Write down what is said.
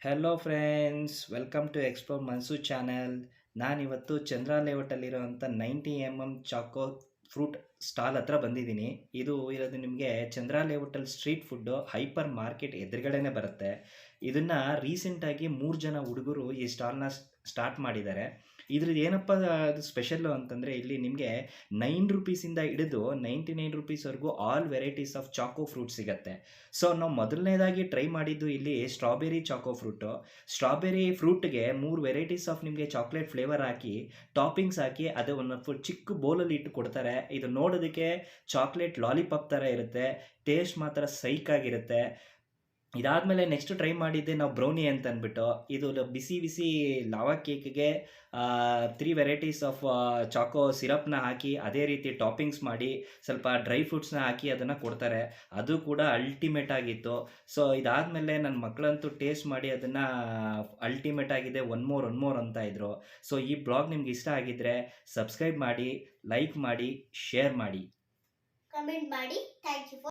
Hello friends, welcome to explore Mansoor channel. ನಾನಿವತ್ತು ಚಂದ್ರ ಲೇಔಟಲ್ಲಿರೋವಂಥ 90 choco fruit stall ಹತ್ರ ಬಂದಿದ್ದೀನಿ. ಇದು ಇರೋದು ನಿಮಗೆ ಚಂದ್ರ ಲೇಔಟಲ್ಲಿ ಸ್ಟ್ರೀಟ್ ಫುಡ್ಡು ಹೈಪರ್ ಮಾರ್ಕೆಟ್ ಎದುರುಗಡೆನೇ ಬರುತ್ತೆ. ಇದನ್ನು ರೀಸೆಂಟಾಗಿ 3 ಜನ ಹುಡುಗರು ಈ ಸ್ಟಾಲ್ನ ಸ್ಟಾರ್ಟ್ ಮಾಡಿದ್ದಾರೆ. ಇದ್ರದ್ದು ಏನಪ್ಪ ಅದು ಸ್ಪೆಷಲ್ಲು ಅಂತಂದರೆ, ಇಲ್ಲಿ ನಿಮಗೆ 9 ರೂಪೀಸಿಂದ ಹಿಡಿದು 99 ರೂಪೀಸ್ವರೆಗೂ all varieties of choco fruit ಸಿಗುತ್ತೆ. ಸೊ ನಾವು ಮೊದಲನೇದಾಗಿ ಟ್ರೈ ಮಾಡಿದ್ದು ಇಲ್ಲಿ ಸ್ಟ್ರಾಬೆರಿ ಚಾಕೋ ಫ್ರೂಟು. ಸ್ಟ್ರಾಬೆರಿ ಫ್ರೂಟ್ಗೆ 3 ವೆರೈಟೀಸ್ ಆಫ್ ನಿಮಗೆ ಚಾಕ್ಲೇಟ್ ಫ್ಲೇವರ್ ಹಾಕಿ, ಟಾಪಿಂಗ್ಸ್ ಹಾಕಿ, ಅದು ಒಂದು ಫುಲ್ ಚಿಕ್ಕ ಬೌಲಲ್ಲಿ ಇಟ್ಟು ಕೊಡ್ತಾರೆ. ಇದು ನೋಡೋದಕ್ಕೆ ಚಾಕ್ಲೇಟ್ ಲಾಲಿಪಾಪ್ ಥರ ಇರುತ್ತೆ. ಟೇಸ್ಟ್ ಮಾತ್ರ ಸೈಕಾಗಿರುತ್ತೆ. ಇದಾದಮೇಲೆ ನೆಕ್ಸ್ಟ್ ಟ್ರೈ ಮಾಡಿದ್ದೆ ನಾವು ಬ್ರೌನಿ ಅಂತ ಅಂದ್ಬಿಟ್ಟು. ಇದು ಬಿಸಿ ಬಿಸಿ ಲಾವಾ ಕೇಕ್ಗೆ 3 ವೆರೈಟೀಸ್ ಆಫ್ ಚಾಕೋ ಸಿರಪ್ನ ಹಾಕಿ, ಅದೇ ರೀತಿ ಟಾಪಿಂಗ್ಸ್ ಮಾಡಿ, ಸ್ವಲ್ಪ ಡ್ರೈ ಫ್ರೂಟ್ಸ್ನ ಹಾಕಿ ಅದನ್ನು ಕೊಡ್ತಾರೆ. ಅದು ಕೂಡ ಅಲ್ಟಿಮೇಟ್ ಆಗಿತ್ತು. ಸೊ ಇದಾದಮೇಲೆ ನನ್ನ ಮಕ್ಕಳಂತೂ ಟೇಸ್ಟ್ ಮಾಡಿ ಅದನ್ನು ಅಲ್ಟಿಮೇಟ್ ಆಗಿದೆ, ಒನ್ ಮೋರ್ ಅಂತ ಇದ್ರು. ಸೊ ಈ ಬ್ಲಾಗ್ ನಿಮ್ಗೆ ಇಷ್ಟ ಆಗಿದ್ದರೆ ಸಬ್ಸ್ಕ್ರೈಬ್ ಮಾಡಿ, ಲೈಕ್ ಮಾಡಿ, ಶೇರ್ ಮಾಡಿ, ಕಮೆಂಟ್ ಮಾಡಿ. Thank you for